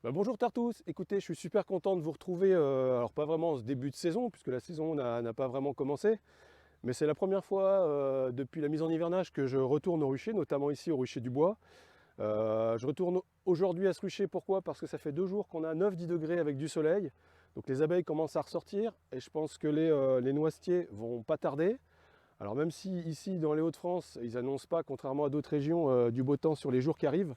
Bonjour Tartous, écoutez, je suis super content de vous retrouver, alors pas vraiment en ce début de saison, puisque la saison n'a pas vraiment commencé, mais c'est la première fois depuis la mise en hivernage que je retourne au rucher, notamment ici au rucher du Bois. Je retourne aujourd'hui à ce rucher, pourquoi? Parce que ça fait 2 jours qu'on a 9-10 degrés avec du soleil, donc les abeilles commencent à ressortir, et je pense que les noisetiers vont pas tarder. Alors même si ici dans les Hauts-de-France, ils annoncent pas, contrairement à d'autres régions, du beau temps sur les jours qui arrivent,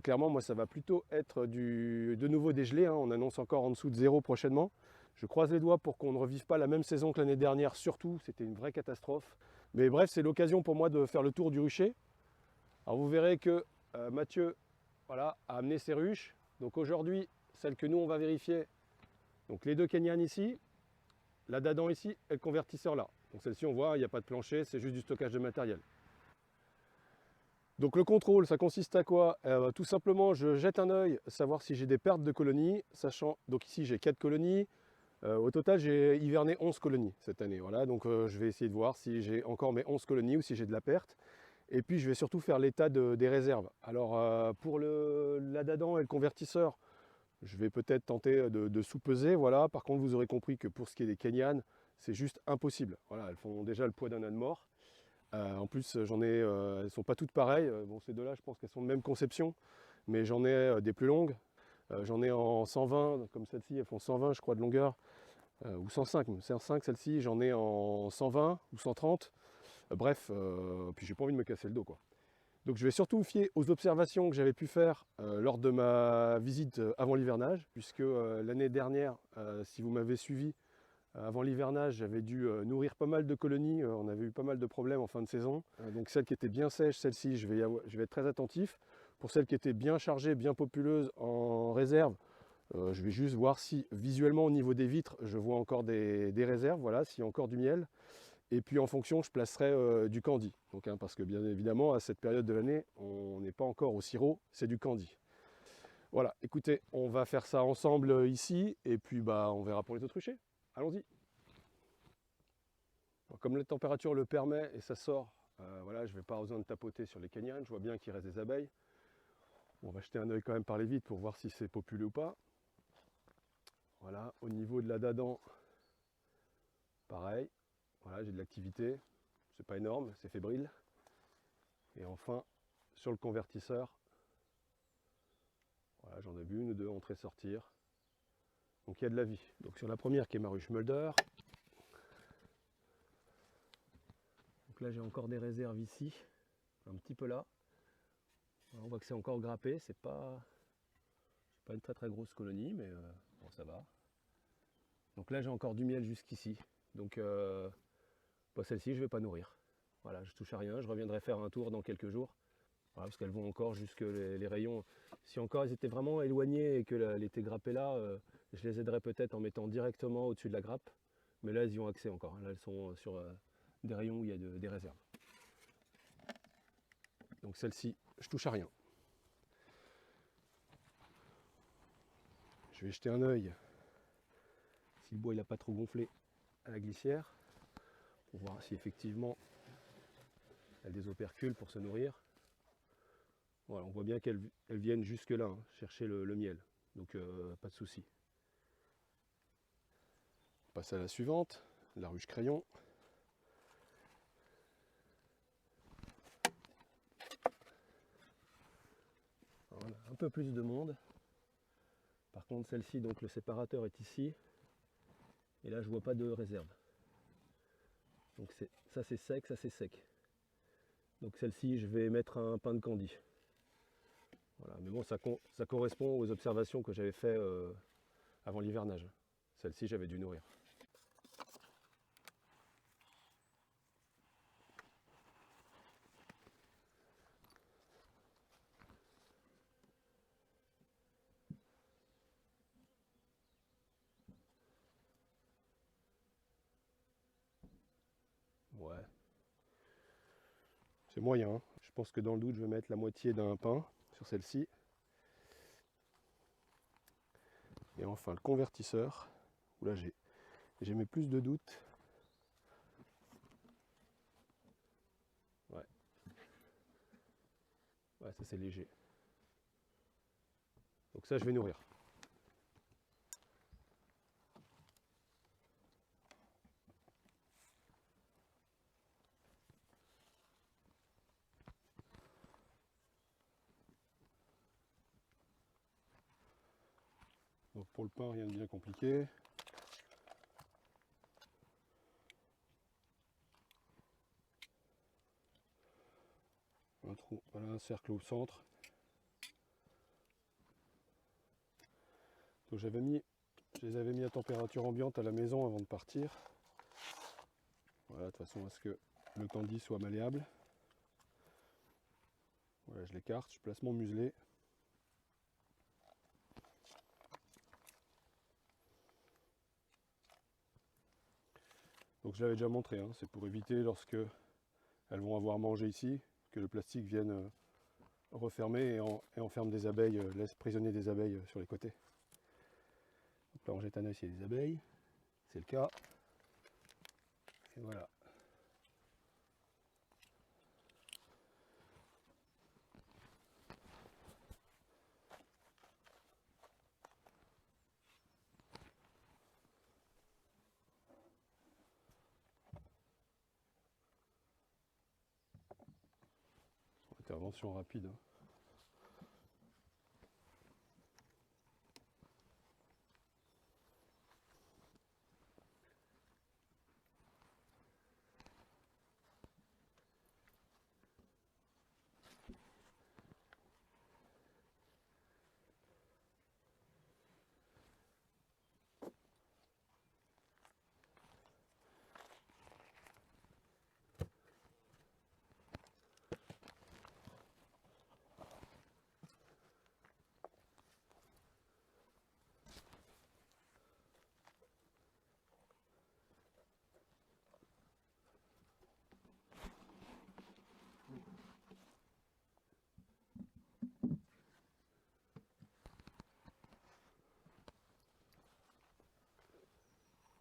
clairement, moi, ça va plutôt être de nouveau dégelé, hein. On annonce encore en dessous de zéro prochainement. Je croise les doigts pour qu'on ne revive pas la même saison que l'année dernière, surtout. C'était une vraie catastrophe. Mais bref, c'est l'occasion pour moi de faire le tour du rucher. Alors vous verrez que Mathieu voilà, a amené ses ruches. Donc aujourd'hui, celle que nous, on va vérifier, donc les deux Kenyan ici, la Dadan ici et le convertisseur là. Donc celle-ci, on voit, il n'y a pas de plancher, c'est juste du stockage de matériel. Donc le contrôle, ça consiste à quoi? Tout simplement, je jette un œil, savoir si j'ai des pertes de colonies, sachant, donc ici j'ai 4 colonies. Au total, j'ai hiverné 11 colonies cette année. Voilà, donc je vais essayer de voir si j'ai encore mes 11 colonies ou si j'ai de la perte. Et puis je vais surtout faire l'état des réserves. Alors pour la dadan et le convertisseur, je vais peut-être tenter de sous-peser. Voilà. Par contre, vous aurez compris que pour ce qui est des Kenyan, c'est juste impossible. Voilà, elles font déjà le poids d'un âne mort. En plus, elles ne sont pas toutes pareilles. Bon, ces deux-là, je pense qu'elles sont de même conception, mais j'en ai des plus longues. J'en ai en 120, comme celle-ci, elles font 120, je crois, de longueur, ou 105, même 105 celle-ci. J'en ai en 120 ou 130. Bref, puis j'ai pas envie de me casser le dos, quoi. Donc je vais surtout me fier aux observations que j'avais pu faire lors de ma visite avant l'hivernage, puisque l'année dernière, si vous m'avez suivi, avant l'hivernage, j'avais dû nourrir pas mal de colonies. On avait eu pas mal de problèmes en fin de saison. Donc celles qui étaient bien sèches, celles-ci, je vais être très attentif. Pour celles qui étaient bien chargées, bien populeuses en réserve, je vais juste voir si visuellement au niveau des vitres, je vois encore des réserves, voilà, s'il y a encore du miel. Et puis en fonction, je placerai du candy. Donc, parce que bien évidemment, à cette période de l'année, on n'est pas encore au sirop, c'est du candy. Voilà, écoutez, on va faire ça ensemble ici, et puis on verra pour les autres ruchers. Allons-y. Alors, comme la température le permet et ça sort, voilà, je ne vais pas avoir besoin de tapoter sur les canyons. Je vois bien qu'il reste des abeilles. Bon, on va jeter un œil quand même par les vitres pour voir si c'est populé ou pas. Voilà, au niveau de la dadan, pareil. Voilà, j'ai de l'activité. C'est pas énorme, c'est fébrile. Et enfin, sur le convertisseur, voilà, j'en ai vu une ou deux entrer sortir. Donc il y a de la vie. Donc sur la première qui est ma ruche Mulder. Donc là j'ai encore des réserves ici, un petit peu là. On voit que c'est encore grappé, c'est pas une très très grosse colonie, mais bon, ça va. Donc là j'ai encore du miel jusqu'ici. Donc celle-ci je vais pas nourrir. Voilà, je touche à rien, je reviendrai faire un tour dans quelques jours. Voilà, parce qu'elles vont encore jusque les rayons. Si encore elles étaient vraiment éloignées et qu'elles étaient grappées là, je les aiderais peut-être en mettant directement au-dessus de la grappe. Mais là elles y ont accès encore, hein. Là elles sont sur des rayons où il y a des réserves. Donc celle-ci, je touche à rien. Je vais jeter un œil si le bois il n'a pas trop gonflé à la glissière pour voir si effectivement elle a des opercules pour se nourrir. Voilà, on voit bien qu'elles viennent jusque là, hein, chercher le miel, donc pas de souci. On passe à la suivante, la ruche crayon. Voilà, un peu plus de monde. Par contre celle-ci, donc le séparateur est ici, et là je vois pas de réserve. Donc ça c'est sec, ça c'est sec. Donc celle-ci je vais mettre un pain de candy. Voilà, mais bon ça correspond aux observations que j'avais fait avant l'hivernage. Celle-ci j'avais dû nourrir. Ouais, c'est moyen, hein. Je pense que dans le doute je vais mettre la moitié d'un pain sur celle-ci. Et enfin le convertisseur, où là j'ai mis plus de doutes. Ouais, ouais, ça c'est léger. Donc ça, je vais nourrir. Donc pour le pain, rien de bien compliqué. Un trou, voilà, un cercle au centre. Donc je les avais mis à température ambiante à la maison avant de partir. Voilà, de façon à ce que le candy soit malléable. Voilà, je l'écarte, je place mon muselet. Donc je l'avais déjà montré, hein, c'est pour éviter lorsque elles vont avoir mangé ici, que le plastique vienne refermer et enferme des abeilles, laisse prisonnier des abeilles sur les côtés. Donc là on jette un œil s'il y a des abeilles, c'est le cas. Et voilà. Intervention rapide. Hein.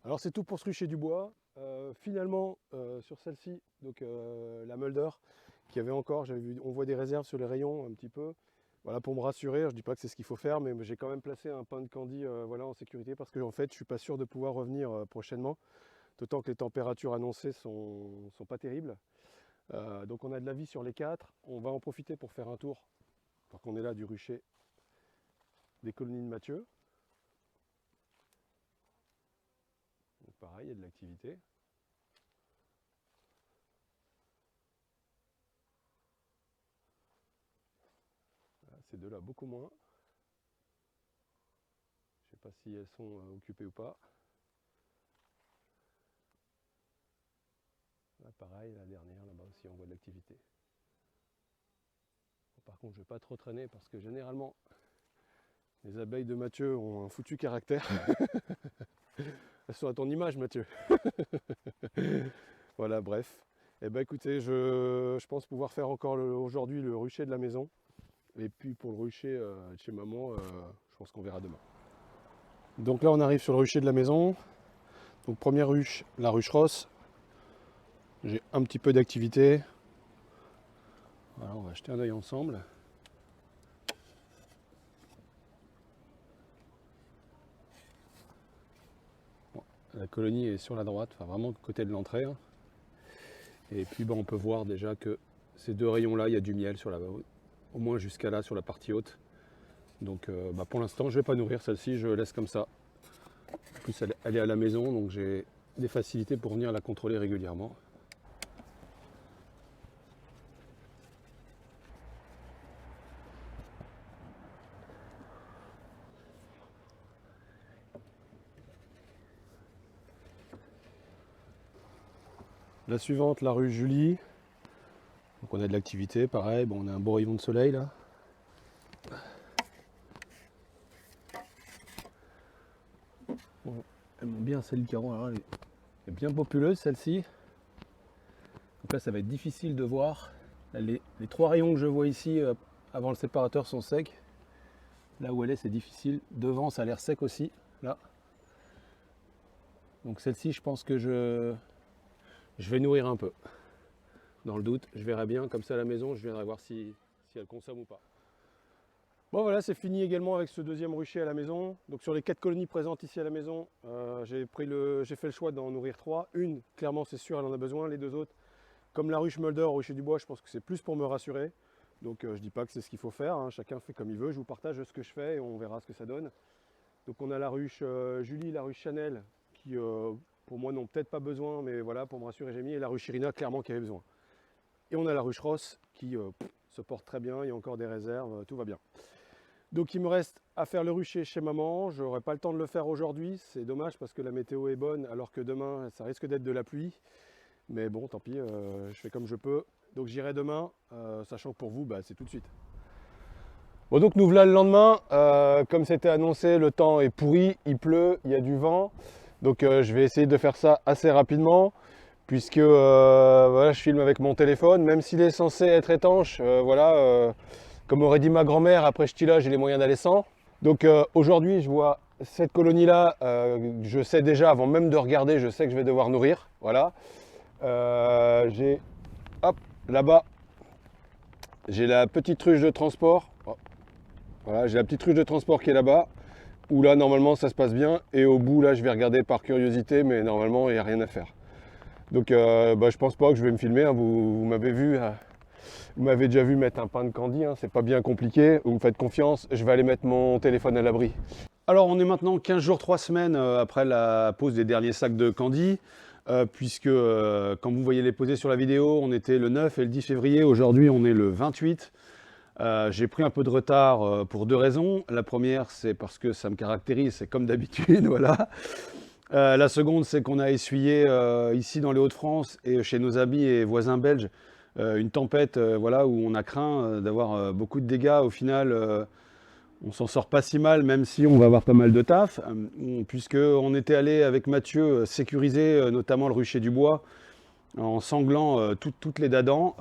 Alors c'est tout pour ce rucher du bois. Finalement, sur celle-ci, donc la Mulder, qui avait encore, on voit des réserves sur les rayons un petit peu. Voilà, pour me rassurer, je ne dis pas que c'est ce qu'il faut faire, mais j'ai quand même placé un pain de candy voilà, en sécurité parce que en fait, je ne suis pas sûr de pouvoir revenir prochainement, d'autant que les températures annoncées sont pas terribles. Donc on a de la vie sur les 4. On va en profiter pour faire un tour, tant qu'on est là, du rucher des colonies de Mathieu. Donc pareil, il y a de l'activité. Ces deux-là, beaucoup moins. Je ne sais pas si elles sont occupées ou pas. Là, pareil, la dernière, là-bas aussi, on voit de l'activité. Par contre, je ne vais pas trop traîner parce que généralement, les abeilles de Mathieu ont un foutu caractère. Elles sont à ton image, Mathieu. Voilà, bref. Eh ben, écoutez, je pense pouvoir faire encore aujourd'hui le rucher de la maison. Et puis pour le rucher de chez maman, je pense qu'on verra demain. Donc là, on arrive sur le rucher de la maison. Donc première ruche, la ruche Ross. J'ai un petit peu d'activité. Voilà, on va jeter un œil ensemble. Bon, la colonie est sur la droite, enfin vraiment côté de l'entrée. Hein. Et puis on peut voir déjà que ces deux rayons-là, il y a du miel sur au moins jusqu'à là sur la partie haute. Donc pour l'instant, je ne vais pas nourrir celle-ci, je laisse comme ça. En plus, elle est à la maison, donc j'ai des facilités pour venir la contrôler régulièrement. La suivante, la rue Julie. Donc on a de l'activité, pareil, bon, on a un beau rayon de soleil là. Bon, elles m'ont bien celle Caron, alors elle est bien populeuse celle-ci. Donc là ça va être difficile de voir. Là, les trois rayons que je vois ici avant le séparateur sont secs. Là où elle est, c'est difficile. Devant, ça a l'air sec aussi, là. Donc celle-ci, je pense que je vais nourrir un peu. Dans le doute, je verrai bien, comme ça à la maison, je viendrai voir si elle consomme ou pas. Bon voilà, c'est fini également avec ce deuxième rucher à la maison. Donc sur les 4 colonies présentes ici à la maison, j'ai fait le choix d'en nourrir 3. Une, clairement c'est sûr, elle en a besoin. Les 2 autres, comme la ruche Mulder au rucher du bois, je pense que c'est plus pour me rassurer. Donc je dis pas que c'est ce qu'il faut faire, hein. Chacun fait comme il veut. Je vous partage ce que je fais et on verra ce que ça donne. Donc on a la ruche Julie, la ruche Chanel, qui pour moi n'ont peut-être pas besoin, mais voilà, pour me rassurer j'ai mis, et la ruche Irina, clairement qui avait besoin. Et on a la ruche Ross qui se porte très bien, il y a encore des réserves, tout va bien. Donc il me reste à faire le rucher chez maman, je n'aurai pas le temps de le faire aujourd'hui, c'est dommage parce que la météo est bonne, alors que demain ça risque d'être de la pluie. Mais bon, tant pis, je fais comme je peux. Donc j'irai demain, sachant que pour vous, bah, c'est tout de suite. Bon donc nous voilà le lendemain, comme c'était annoncé, le temps est pourri, il pleut, il y a du vent. Donc je vais essayer de faire ça assez rapidement, puisque voilà, je filme avec mon téléphone, même s'il est censé être étanche, voilà, comme aurait dit ma grand-mère, après Ch'tila, j'ai les moyens d'aller sans. Donc aujourd'hui, je vois cette colonie-là, je sais déjà, avant même de regarder, je sais que je vais devoir nourrir. Voilà. J'ai, hop, là-bas, j'ai la petite ruche de transport. Oh, voilà, j'ai la petite ruche de transport qui est là-bas, où là, normalement, ça se passe bien. Et au bout, là, je vais regarder par curiosité, mais normalement, il n'y a rien à faire. Donc, bah, je pense pas que je vais me filmer, hein. Vous m'avez vu... Vous m'avez déjà vu mettre un pain de candy, hein, c'est pas bien compliqué, vous me faites confiance, je vais aller mettre mon téléphone à l'abri. Alors on est maintenant 15 jours, 3 semaines après la pose des derniers sacs de candy, puisque quand vous voyez les poser sur la vidéo, on était le 9 et le 10 février, aujourd'hui on est le 28. J'ai pris un peu de retard pour 2 raisons. La première, c'est parce que ça me caractérise, c'est comme d'habitude, voilà. La seconde, c'est qu'on a essuyé ici dans les Hauts-de-France et chez nos amis et voisins belges, une tempête voilà, où on a craint d'avoir beaucoup de dégâts. Au final, on s'en sort pas si mal, même si on va avoir pas mal de taf, puisqu'on était allé avec Mathieu sécuriser notamment le rucher du bois, en sanglant toutes les dadans.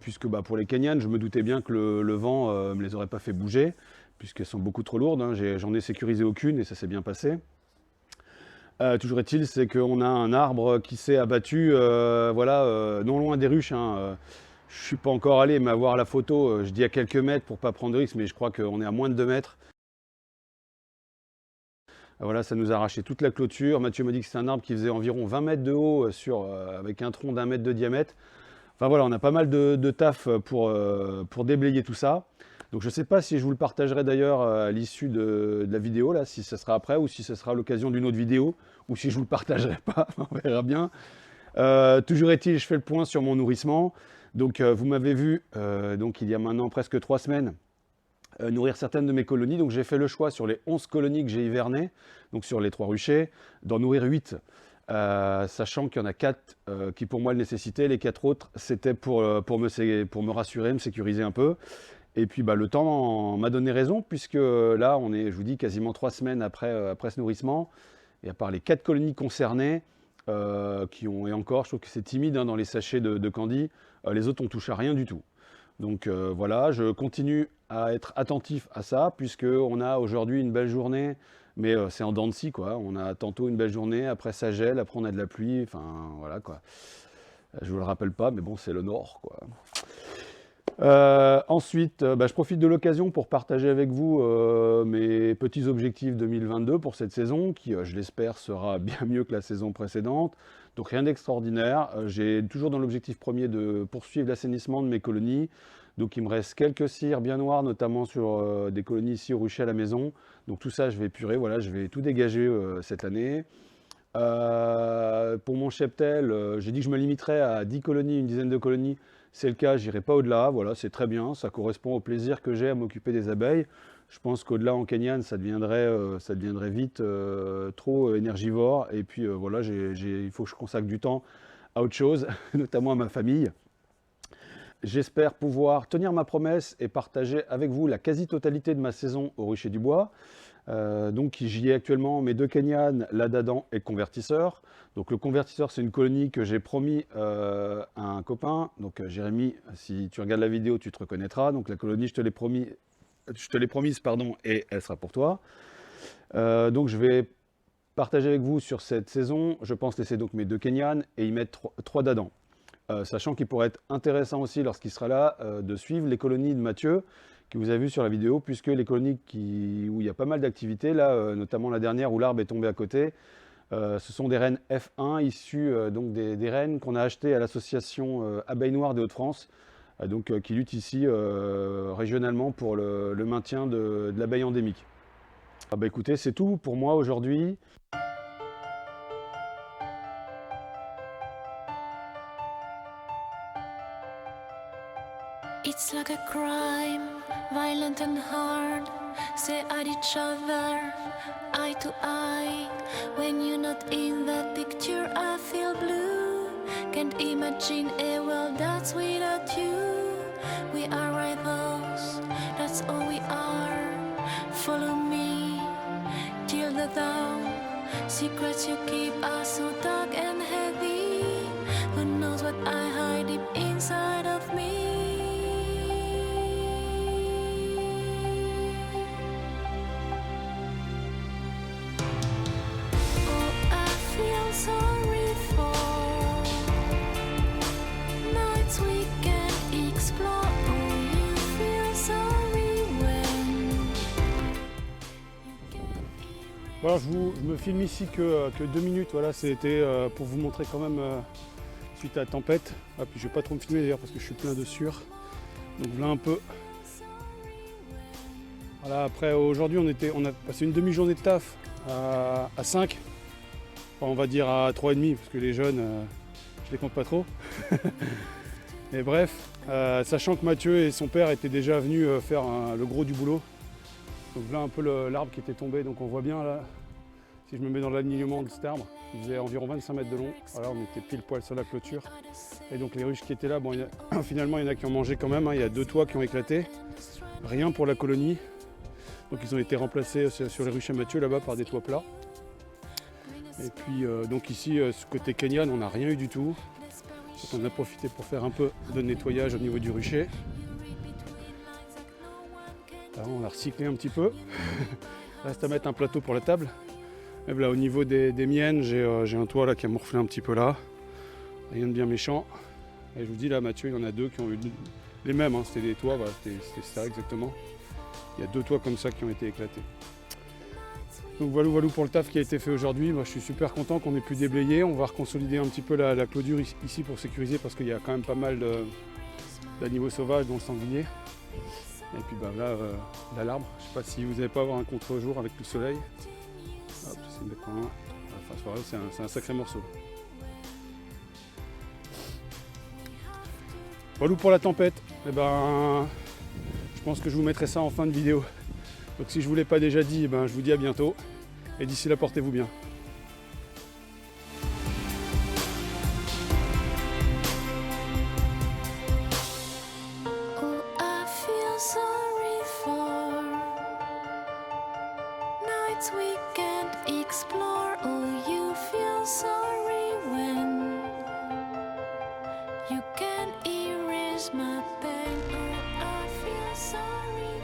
Puisque bah, pour les Kenyanes, je me doutais bien que le vent ne me les aurait pas fait bouger, puisqu'elles sont beaucoup trop lourdes, hein. J'en ai sécurisé aucune et ça s'est bien passé. Toujours est-il, c'est qu'on a un arbre qui s'est abattu, voilà, non loin des ruches, hein. Je ne suis pas encore allé, mais à voir la photo, je dis à quelques mètres pour pas prendre de risque, mais je crois qu'on est à moins de 2 mètres. Voilà, ça nous a arraché toute la clôture. Mathieu m'a dit que c'est un arbre qui faisait environ 20 mètres de haut avec un tronc d'1 mètre de diamètre. Enfin voilà, on a pas mal de taf pour déblayer tout ça. Donc je ne sais pas si je vous le partagerai d'ailleurs à l'issue de la vidéo, là, si ça sera après ou si ce sera à l'occasion d'une autre vidéo, ou si je ne vous le partagerai pas, on verra bien. Toujours est-il, je fais le point sur mon nourrissement. Donc vous m'avez vu, donc il y a maintenant presque 3 semaines, nourrir certaines de mes colonies. Donc j'ai fait le choix sur les 11 colonies que j'ai hivernées, donc sur les 3 ruchers, d'en nourrir 8. Sachant qu'il y en a 4 qui pour moi le nécessitaient, les 4 autres c'était pour me rassurer, me sécuriser un peu. Et puis bah, le temps m'a donné raison, puisque là on est, je vous dis, quasiment 3 semaines après ce nourrissement, et à part les 4 colonies concernées, et encore je trouve que c'est timide hein, dans les sachets de candy, les autres on touche à rien du tout. Donc voilà, je continue à être attentif à ça, puisqu'on a aujourd'hui une belle journée, mais c'est en dents de scie, quoi. On a tantôt une belle journée, après ça gèle, après on a de la pluie, enfin voilà quoi. Je vous le rappelle pas, mais bon, c'est le Nord, quoi. Ensuite, bah, je profite de l'occasion pour partager avec vous mes petits objectifs 2022 pour cette saison, qui, je l'espère, sera bien mieux que la saison précédente. Donc rien d'extraordinaire. J'ai toujours dans l'objectif premier de poursuivre l'assainissement de mes colonies. Donc il me reste quelques cires bien noires, notamment sur des colonies ici au rucher à la maison. Donc tout ça, je vais épurer, voilà, je vais tout dégager cette année. Pour mon cheptel, j'ai dit que je me limiterais à 10 colonies, une dizaine de colonies. C'est le cas, j'irai pas au-delà, voilà, c'est très bien, ça correspond au plaisir que j'ai à m'occuper des abeilles. Je pense qu'au-delà en Kenyan, ça deviendrait vite trop énergivore. Et puis voilà, il faut que je consacre du temps à autre chose, notamment à ma famille. J'espère pouvoir tenir ma promesse et partager avec vous la quasi-totalité de ma saison au rucher du bois. Donc j'y ai actuellement mes 2 Kenyan, la Dadan et le convertisseur. Donc le convertisseur, c'est une colonie que j'ai promis à un copain. Donc Jérémy, si tu regardes la vidéo, tu te reconnaîtras. Donc la colonie, je te l'ai promise, pardon, et elle sera pour toi. Donc je vais partager avec vous sur cette saison. Je pense laisser donc mes 2 Kenyan et y mettre 3 Dadans. sachant qu'il pourrait être intéressant aussi lorsqu'il sera là de suivre les colonies de Mathieu que vous avez vues sur la vidéo, puisque les colonies où il y a pas mal d'activités, là notamment la dernière où l'arbre est tombé à côté, ce sont des rennes F1 issues donc des rennes qu'on a achetées à l'association Abeilles Noires des Hauts-de-France, qui lutte ici régionalement pour le maintien de l'abeille endémique. Ah bah écoutez, c'est tout pour moi aujourd'hui. It's like a crime, violent and hard. Stare at each other, eye to eye. When you're not in that picture, I feel blue. Can't imagine a world that's without you. We are rivals, that's all we are. Follow me till the dawn. Secrets you keep are so dark and heavy. Who knows what I hide deep inside of me? Sorry for nights we can't explore. Oh, you feel sorry when you can't erase. Voilà, je me filme ici que 2 minutes, voilà, c'était pour vous montrer quand même suite à la tempête. Ah, puis je vais pas trop me filmer d'ailleurs parce que je suis plein de sueur. Donc voilà un peu. Voilà, après aujourd'hui on a passé une demi-journée de taf à 5. Enfin, on va dire à 3,5 parce que les jeunes, je les compte pas trop. Et bref, sachant que Mathieu et son père étaient déjà venus faire le gros du boulot. Donc là un peu l'arbre qui était tombé, donc on voit bien là, si je me mets dans l'alignement de cet arbre, il faisait environ 25 mètres de long. Voilà, on était pile poil sur la clôture. Et donc les ruches qui étaient là, bon, finalement il y en a qui ont mangé quand même, hein. Il y a 2 toits qui ont éclaté. Rien pour la colonie. Donc ils ont été remplacés sur les ruches à Mathieu là-bas par des toits plats. Et puis donc ici, ce côté Kenyan, on n'a rien eu du tout. Donc on a profité pour faire un peu de nettoyage au niveau du rucher. Là, on a recyclé un petit peu. Reste à mettre un plateau pour la table. Et là, au niveau des miennes, j'ai un toit là qui a morflé un petit peu là. Rien de bien méchant. Et je vous dis là, Mathieu, il y en a 2 qui ont eu les mêmes. Hein. C'était des toits, voilà, c'était ça exactement. Il y a 2 toits comme ça qui ont été éclatés. Donc voilà pour le taf qui a été fait aujourd'hui. Moi je suis super content qu'on ait pu déblayer. On va reconsolider un petit peu la clôture ici pour sécuriser parce qu'il y a quand même pas mal d'animaux sauvages dont le sanglier. Et puis bah, là l'arbre, je sais pas si vous n'allez pas avoir un contre-jour avec le soleil. Hop, j'essaie de mettre en main. Enfin, c'est un sacré morceau. Voilà pour la tempête. Et ben, je pense que je vous mettrai ça en fin de vidéo. Donc si je ne vous l'ai pas déjà dit, ben, je vous dis à bientôt. Et d'ici là, portez-vous bien. Oh, I feel sorry for nights we can't explore. Oh, you feel sorry when you can't erase my pain. Oh, I feel sorry.